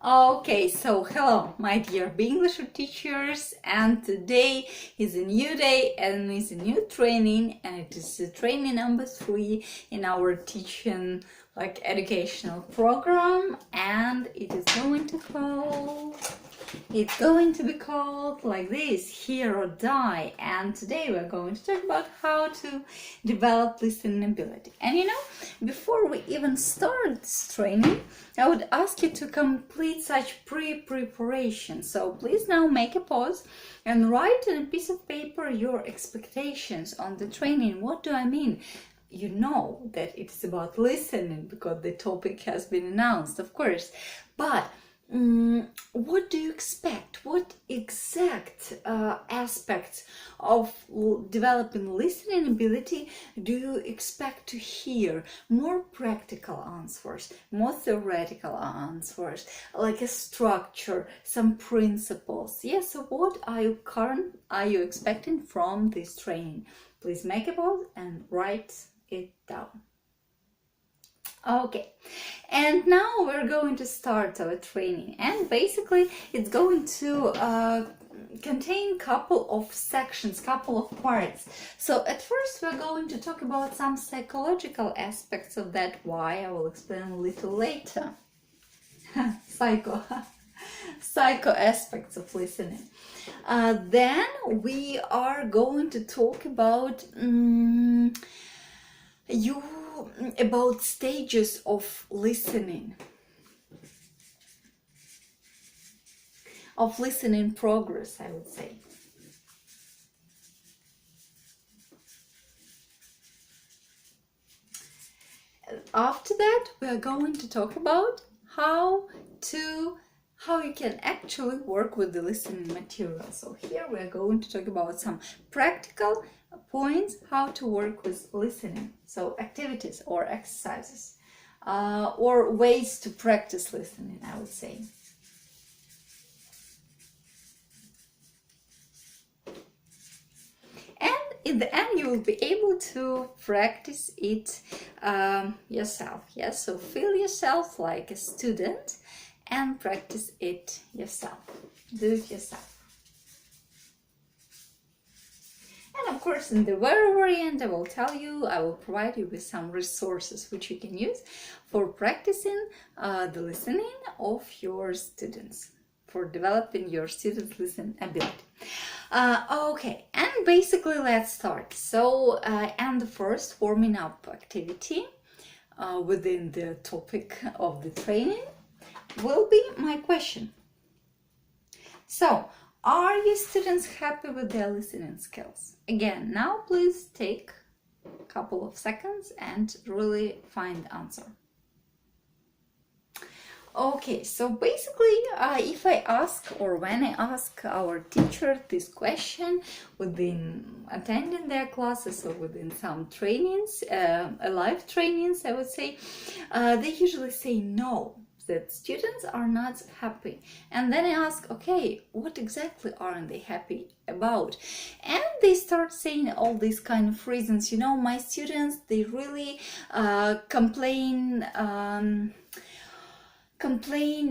Okay, so hello, my dear English teachers, and today is a new day and it's a new training, and it is training number 3 in our teaching educational program, and it's going to be called like this, Hear or Die. And today we're going to talk about how to develop listening ability. And before we even start this training, I would ask you to complete such pre-preparation. So please now make a pause and write on a piece of paper your expectations on the training. What do I mean? You know that it's about listening because the topic has been announced, of course. But what do you expect? What exact aspects of developing listening ability do you expect to hear? More practical answers, more theoretical answers, like a structure, some principles. Yes, so what are you expecting from this training? Please make a pause and write it down. Okay, and now we're going to start our training, and basically it's going to contain couple of sections, couple of parts. So at first we're going to talk about some psychological aspects of that. Why, I will explain a little later. psycho aspects of listening. Then we are going to talk about about stages of listening progress, I would say. After that, we are going to talk about how you can actually work with the listening material. So here we are going to talk about some practical points how to work with listening. So activities or exercises or ways to practice listening, I would say. And in the end, you will be able to practice it yourself. Yes, so feel yourself like a student and practice it yourself. Do it yourself. And of course, in the very end, I will provide you with some resources which you can use for practicing the listening of your students, for developing your students' listening ability. Okay, and basically let's start. So, and the first warming up activity within the topic of the training will be my question. So, are your students happy with their listening skills? Again, now please take a couple of seconds and really find the answer. Okay, so basically, if I ask or when I ask our teacher this question within attending their classes or within some trainings, live trainings, I would say, they usually say no, that students are not happy. And then I ask, okay, what exactly aren't they happy about? And they start saying all these kind of reasons. My students, they really complain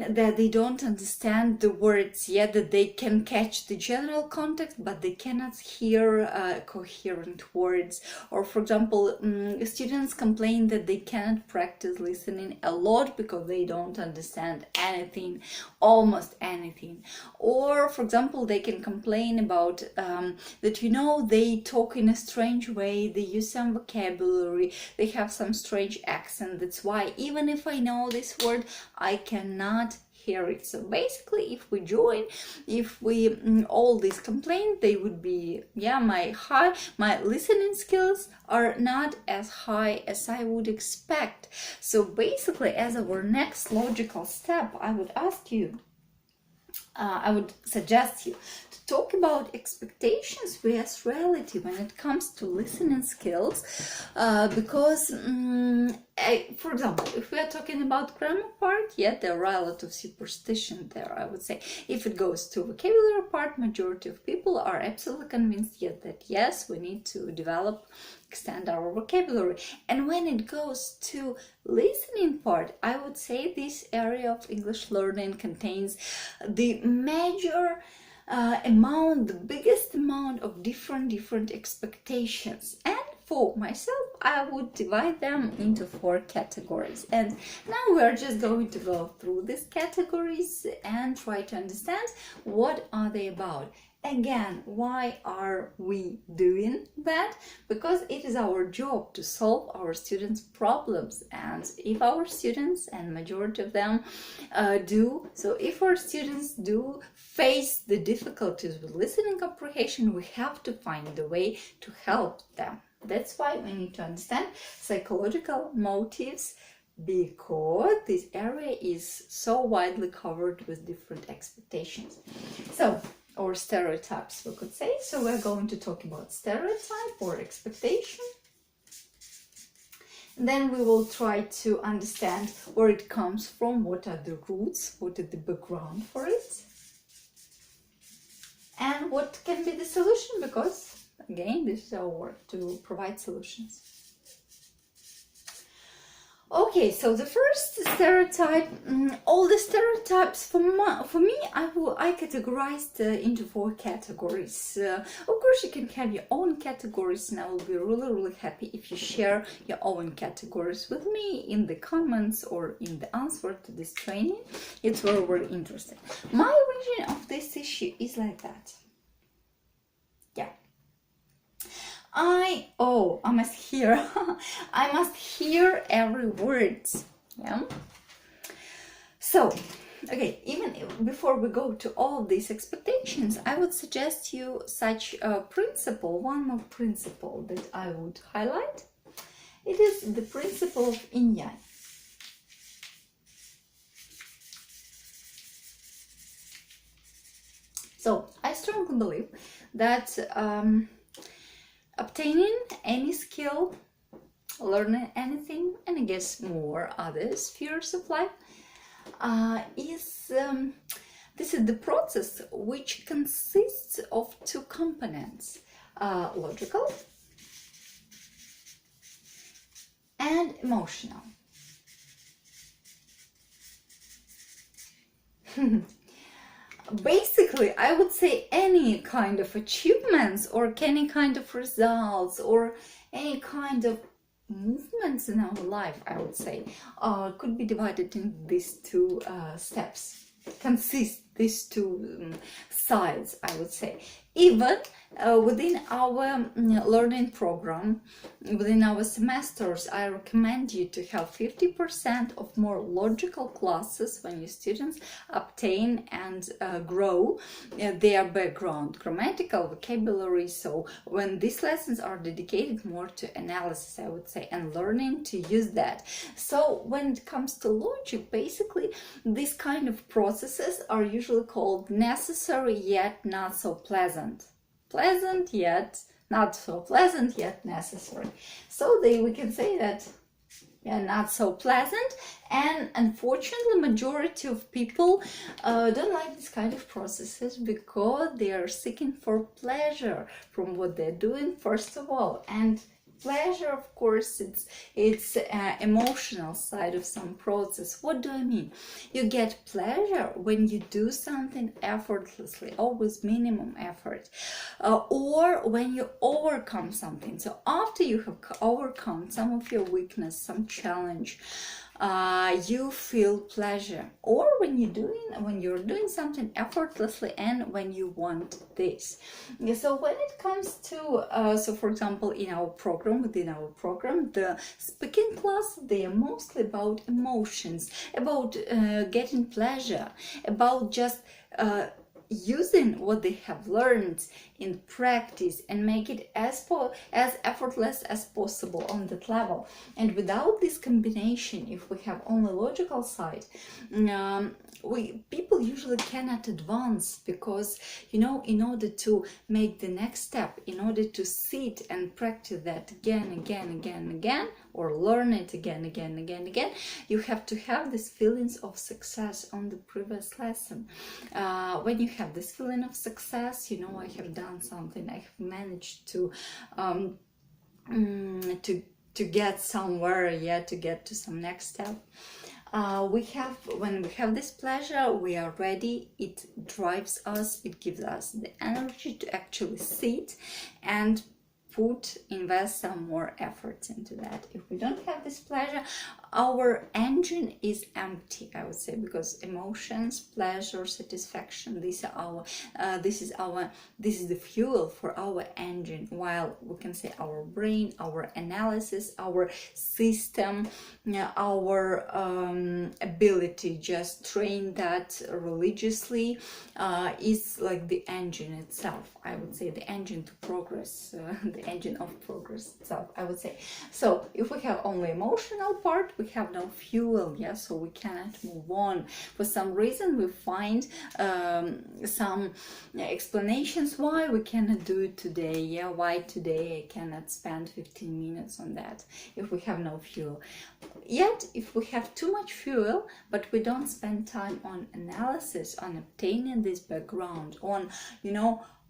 that they don't understand the words yet, that they can catch the general context, but they cannot hear coherent words. Or for example, students complain that they cannot practice listening a lot because they don't understand anything, almost anything. Or for example, they can complain about that they talk in a strange way, they use some vocabulary, they have some strange accent. That's why even if I know this word, I cannot hear it. So basically, if we all these complaints, they would be, my listening skills are not as high as I would expect. So basically, as our next logical step, I would suggest you to to talk about expectations vs reality when it comes to listening skills, because for example, if we are talking about grammar part, yeah, there are a lot of superstition there, I would say. If it goes to vocabulary part, majority of people are absolutely convinced yet that yes, we need to develop, extend our vocabulary. And when it goes to listening part, I would say this area of English learning contains the major amount, the biggest amount of different expectations. And for myself, I would divide them into 4 categories. And now we are just going to go through these categories and try to understand what are they about. Again, why are we doing that? Because it is our job to solve our students' problems, and if our students, and majority of them if our students do face the difficulties with listening comprehension, we have to find a way to help them. That's why we need to understand psychological motives, because this area is so widely covered with different expectations. Or stereotypes, we could say. So we're going to talk about stereotype or expectation. Then we will try to understand where it comes from, what are the roots, what is the background for it, and what can be the solution, because again, this is our work to provide solutions. Okay, so the first stereotype, all the stereotypes for me, I categorized into 4 categories. Of course, you can have your own categories, and I will be really happy if you share your own categories with me in the comments or in the answer to this training. It's very interesting. My vision of this issue is like that. Yeah. I must hear I must hear every word. Yeah. So, okay, even before we go to all these expectations, I would suggest you such a principle, one more principle that I would highlight. It is the principle of yin-yang. So, I strongly believe that obtaining any skill, learning anything, and I guess more other spheres of life, this is the process which consists of 2 components, logical and emotional. Basically, I would say any kind of achievements or any kind of results or any kind of movements in our life, I would say, could be divided in these 2 steps, consist these 2 sides, I would say. Even within our learning program, within our semesters, I recommend you to have 50% of more logical classes when your students obtain and grow their background, grammatical, vocabulary. So when these lessons are dedicated more to analysis, I would say, and learning to use that. So when it comes to logic, basically, these kind of processes are usually called necessary yet not so pleasant. Pleasant yet not so pleasant, yet necessary. So we can say that not so pleasant, and unfortunately majority of people don't like this kind of processes because they are seeking for pleasure from what they're doing, first of all. And pleasure, of course, it's emotional side of some process. What do I mean? You get pleasure when you do something effortlessly or with minimum effort, or when you overcome something. So after you have overcome some of your weakness, some challenge, you feel pleasure, or when you're doing something effortlessly and when you want this. So when it comes to so for example, within our program, the speaking class, they are mostly about emotions, about getting pleasure, about just using what they have learned in practice and make it as effortless as possible on that level. And without this combination, if we have only logical side, people usually cannot advance, because in order to make the next step, in order to sit and practice that again, or learn it again, you have to have this feelings of success on the previous lesson. When you have this feeling of success, I have done something, I have managed to get somewhere, to get to some next step. When we have this pleasure, we are ready. It drives us, it gives us the energy to actually sit and invest some more efforts into that. If we don't have this pleasure, our engine is empty, I would say, because emotions, pleasure, satisfaction, this is the fuel for our engine, while we can say our brain, our analysis, our system, our ability just train that religiously is like the engine itself, I would say, the engine to progress, the engine of progress itself, I would say. So if we have only emotional part, we have no fuel, so we cannot move on. For some reason we find some explanations why we cannot do it today, why today I cannot spend 15 minutes on that if we have no fuel. Yet if we have too much fuel but we don't spend time on analysis, on obtaining this background, on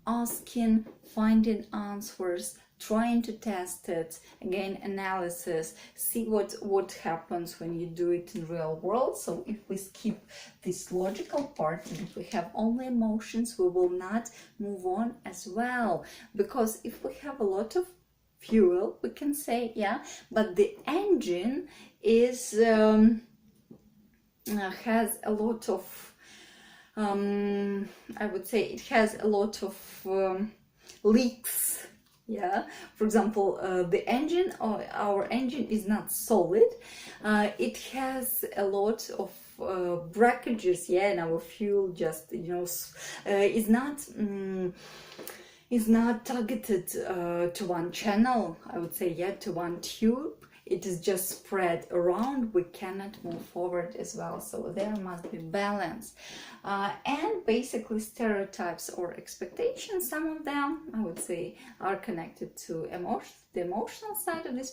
asking, finding answers, trying to test it, again, analysis, see what happens when you do it in real world. So if we skip this logical part and if we have only emotions, we will not move on as well. Because if we have a lot of fuel, we can say, but the engine is has a lot of I would say it has a lot of leaks. For example, the engine, or our engine, is not solid. It has a lot of breakages, and our fuel just is not targeted to one channel, I would say, to one tube. It is just spread around. We cannot move forward as well. So there must be balance. And basically stereotypes or expectations, some of them, I would say, are connected to the emotional side of this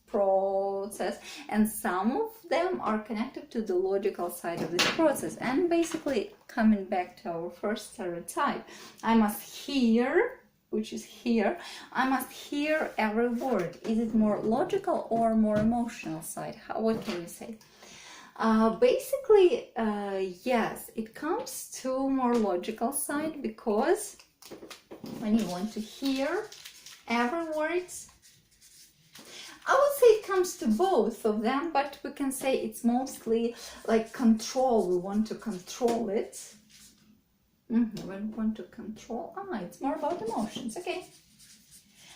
process, and some of them are connected to the logical side of this process. And basically, coming back to our first stereotype, I must hear, which is here, I must hear every word. Is it more logical or more emotional side? What can you say? Basically, yes, it comes to more logical side, because when you want to hear every word, I would say it comes to both of them, but we can say it's mostly like control. We want to control it. When we want to control, it's more about emotions, okay.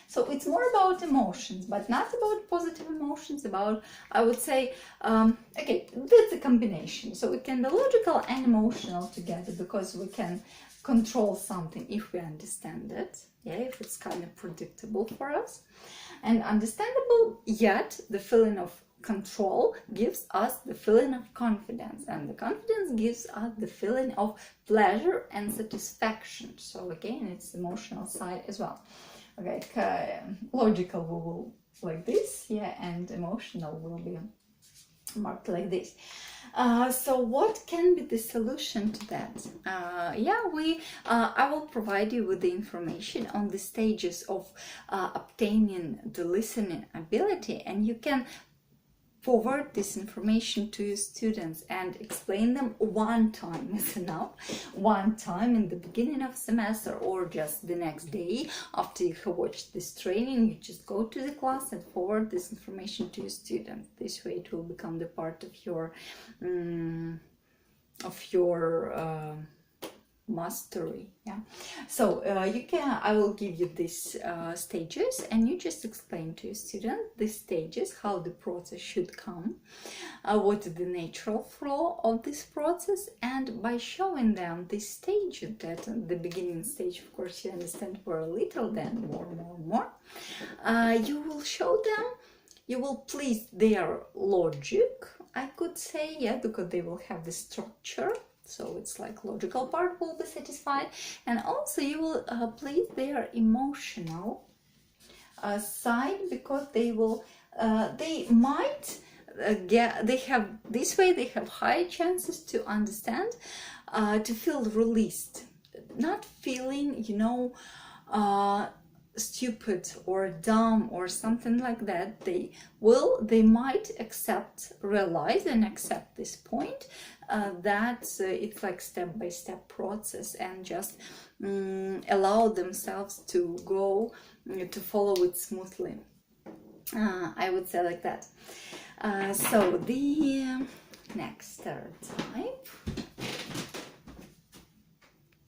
So it's more about emotions, but not about positive emotions, about, I would say, okay, that's a combination. So it can be logical and emotional together, because we can control something if we understand it, if it's kind of predictable for us and understandable, yet the feeling of control gives us the feeling of confidence, and the confidence gives us the feeling of pleasure and satisfaction. So again, it's emotional side as well. Okay, logical will like this, and emotional will be marked like this. So what can be the solution to that? I will provide you with the information on the stages of obtaining the listening ability, and you can forward this information to your students and explain them one time is enough. One time in the beginning of semester, or just the next day after you have watched this training, you just go to the class and forward this information to your students. This way it will become the part of your mastery. Yeah, so I will give you these stages, and you just explain to your student these stages, how the process should come, what is the natural flow of this process, and by showing them this stage, that the beginning stage, of course, you understand for a little, then more, you will show them, you will please their logic, I could say, yeah, because they will have the structure, so it's like logical part will be satisfied, and also you will please their emotional side, because they will they might they have this way, they have high chances to understand, to feel released, not feeling, you know, stupid or dumb or something like that. They might realize and accept this point, that it's like step-by-step process, and just allow themselves to go, to follow it smoothly. I would say like that. So the next third type.